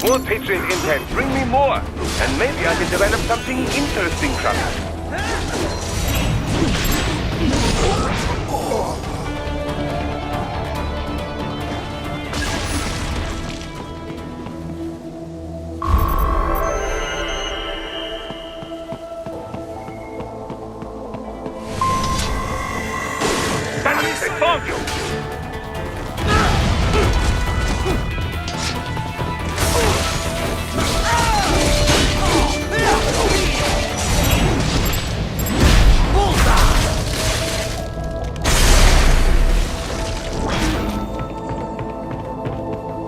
More Patriot intel. Bring me more. And maybe I can develop something interesting from it. They found you!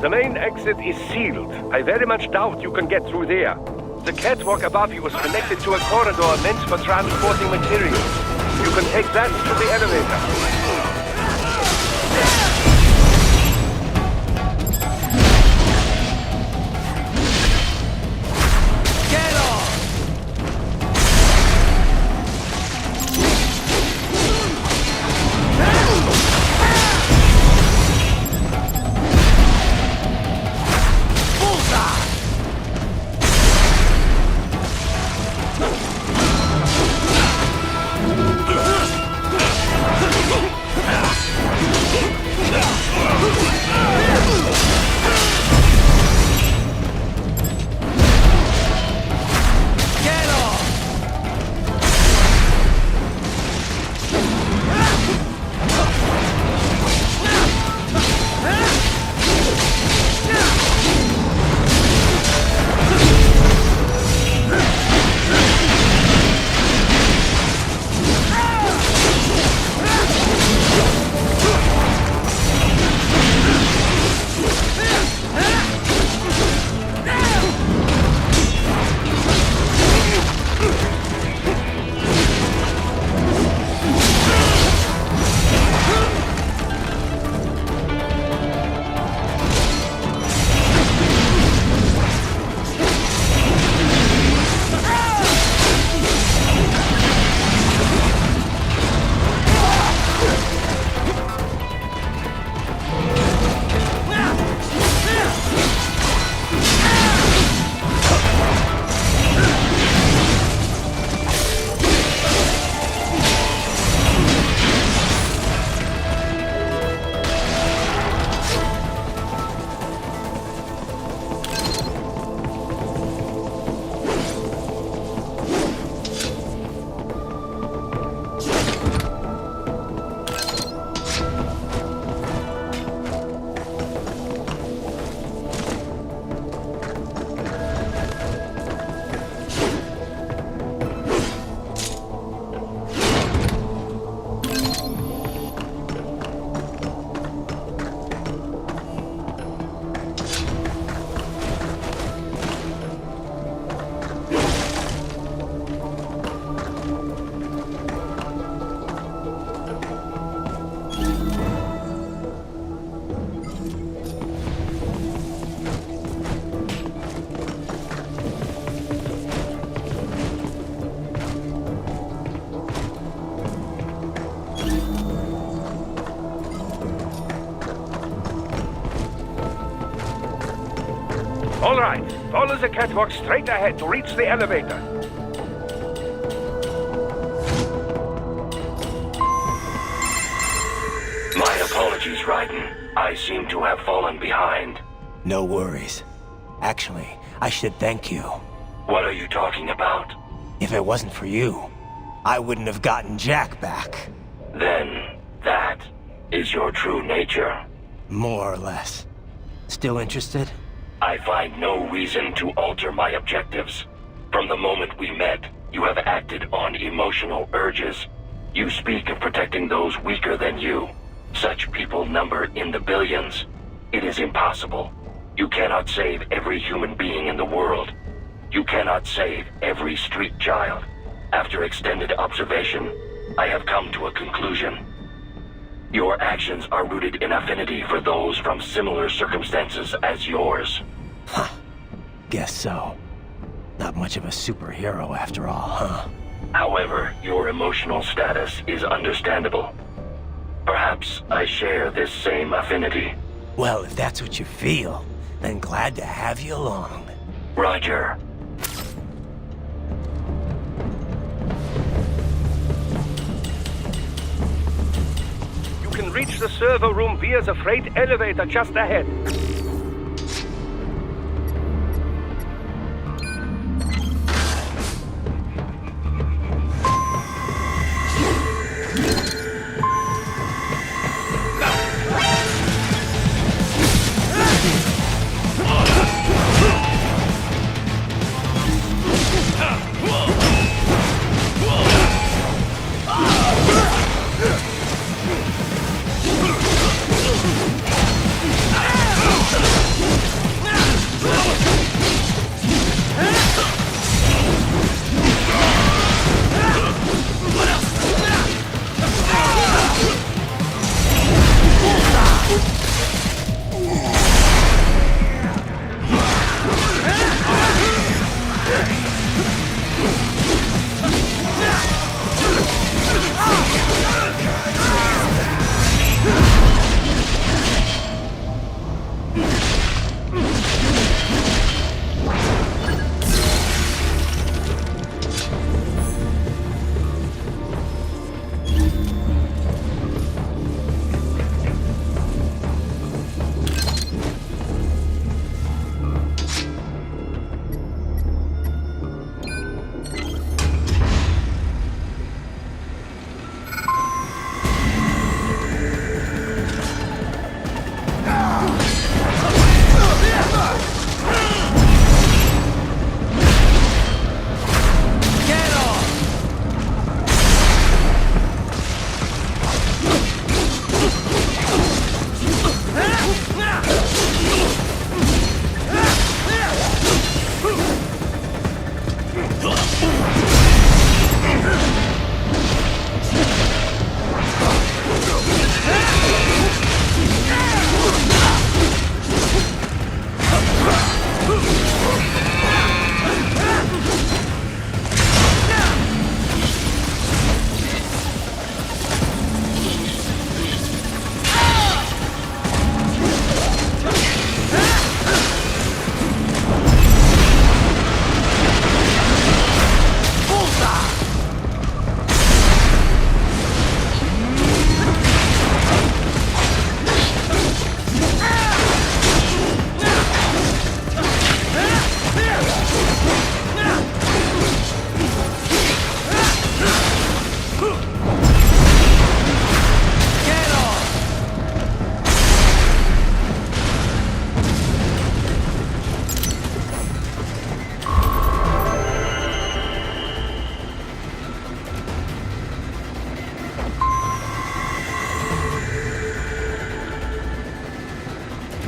The main exit is sealed. I very much doubt you can get through there. The catwalk above you is connected to a corridor meant for transporting materials. You can take that to the elevator. All right, follow the catwalk straight ahead to reach the elevator. My apologies, Raiden. I seem to have fallen behind. No worries. Actually, I should thank you. What are you talking about? If it wasn't for you, I wouldn't have gotten Jack back. Then, that is your true nature. More or less. Still interested? I find no reason to alter my objectives. From the moment we met, you have acted on emotional urges. You speak of protecting those weaker than you. Such people number in the billions. It is impossible. You cannot save every human being in the world. You cannot save every street child. After extended observation, I have come to a conclusion. Your actions are rooted in affinity for those from similar circumstances as yours. Huh. Guess so. Not much of a superhero after all, huh? However, your emotional status is understandable. Perhaps I share this same affinity. Well, if that's what you feel, then glad to have you along. Roger. You can reach the server room via the freight elevator just ahead.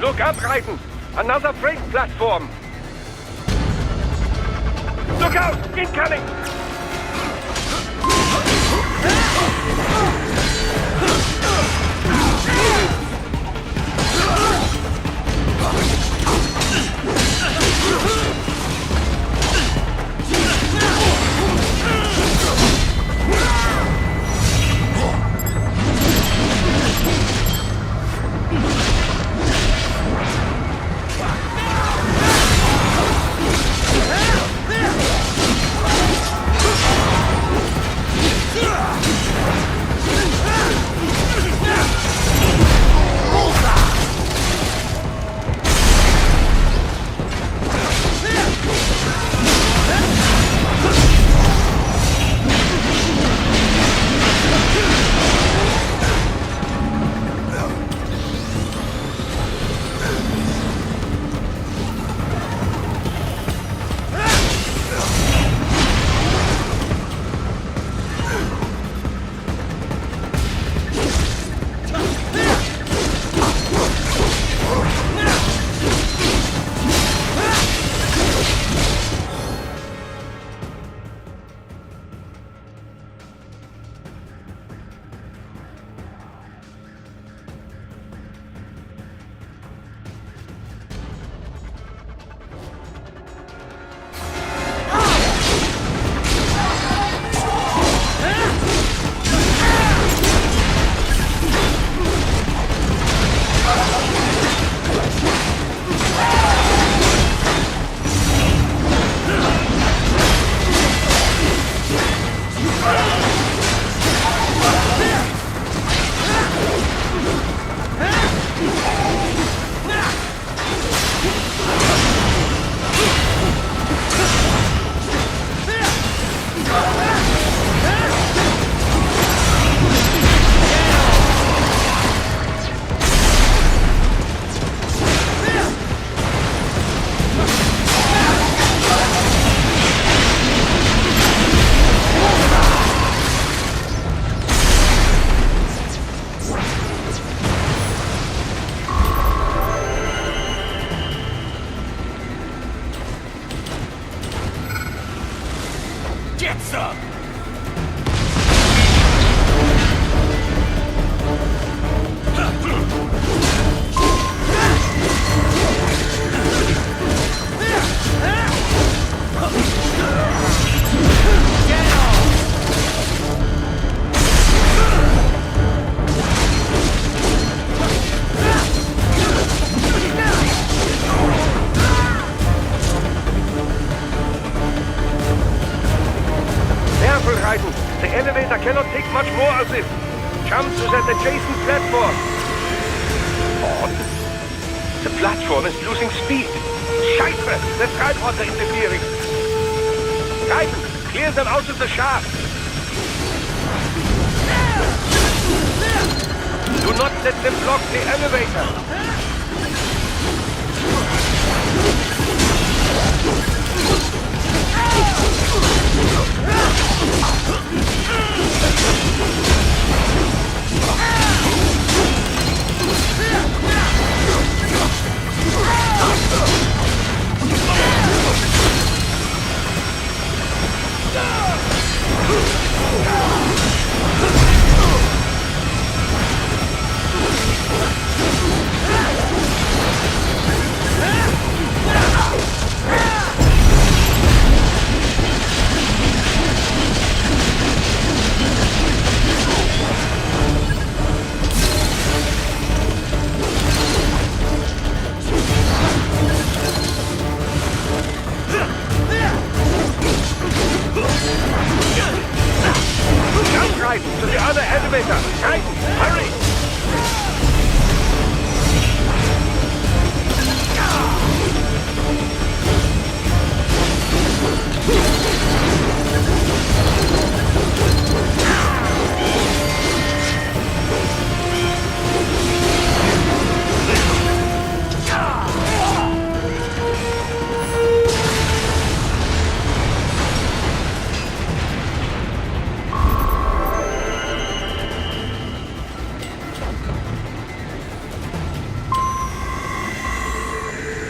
Look up, Raiden! Another freight platform! Look out! Incoming! up! Careful, Raiden. The elevator cannot take much more of this. Jump to that adjacent platform. On. The platform is losing speed. Scheiße! The tripods are interfering. Raiden, clear them out of the shaft. Do not let them block the elevator. To the other elevator! Raiden, hurry!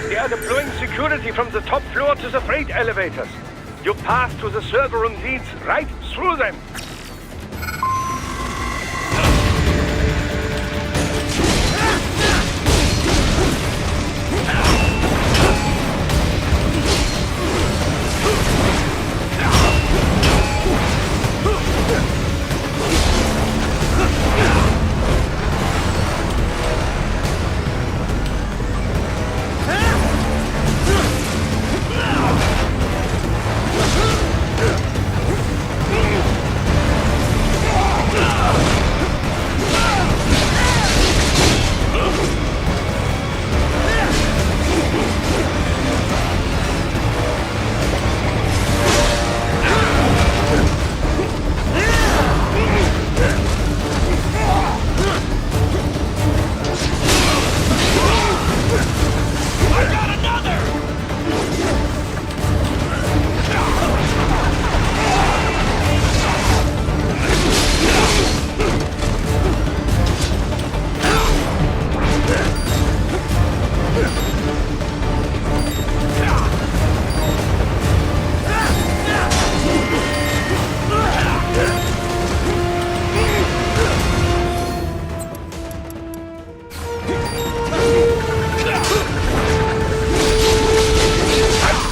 They are deploying security from the top floor to the freight elevators. You pass to the server room leads right through them.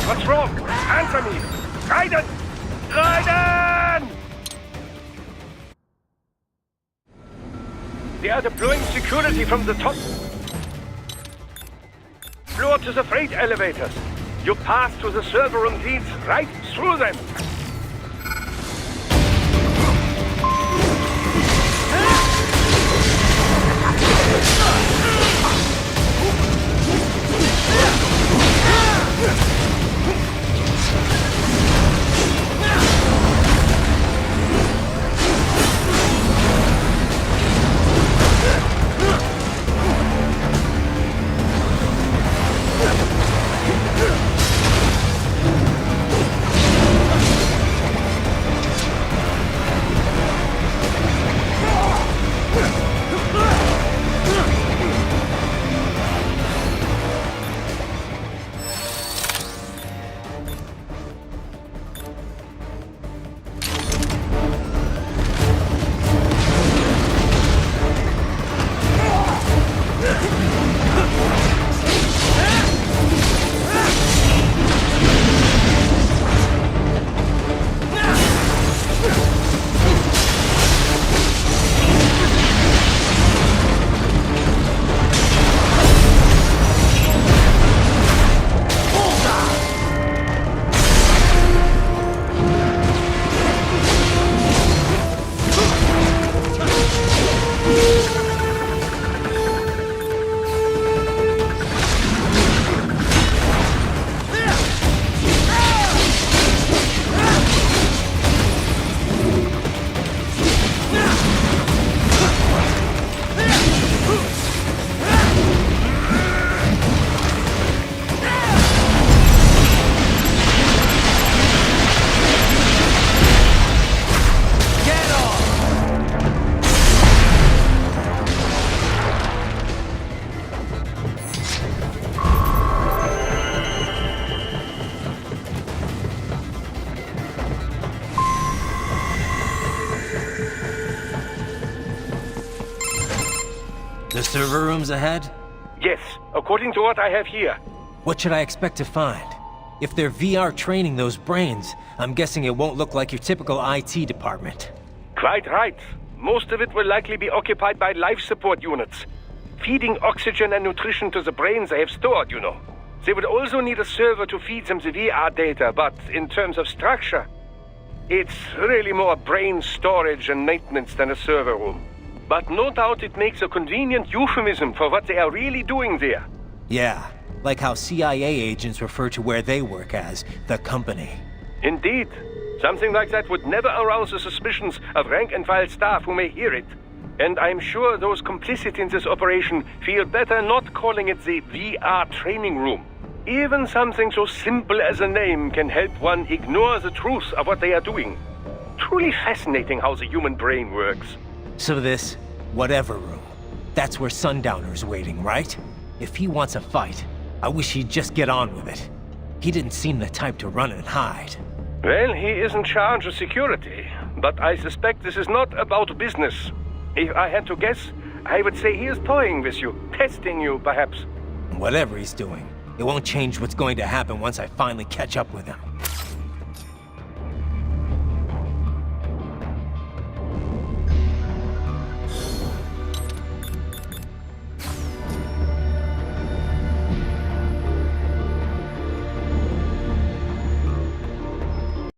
What's wrong? Answer me! Raiden! Raiden! They are deploying security from the top floor to the freight elevators. You pass to the server room leads right through them. server rooms ahead? Yes, according to what I have here. What should I expect to find? If they're VR training those brains, I'm guessing it won't look like your typical IT department. Quite right. Most of it will likely be occupied by life support units. Feeding oxygen and nutrition to the brains they have stored, you know. They would also need a server to feed them the VR data, but in terms of structure, it's really more brain storage and maintenance than a server room. But no doubt it makes a convenient euphemism for what they are really doing there. Yeah, like how CIA agents refer to where they work as the company. Indeed. Something like that would never arouse the suspicions of rank-and-file staff who may hear it. And I'm sure those complicit in this operation feel better not calling it the VR training room. Even something so simple as a name can help one ignore the truth of what they are doing. Truly fascinating how the human brain works. So this, whatever room, that's where Sundowner's waiting, right? If he wants a fight, I wish he'd just get on with it. He didn't seem the type to run and hide. Well, he is in charge of security, but I suspect this is not about business. If I had to guess, I would say he is toying with you, testing you, perhaps. Whatever he's doing, it won't change what's going to happen once I finally catch up with him.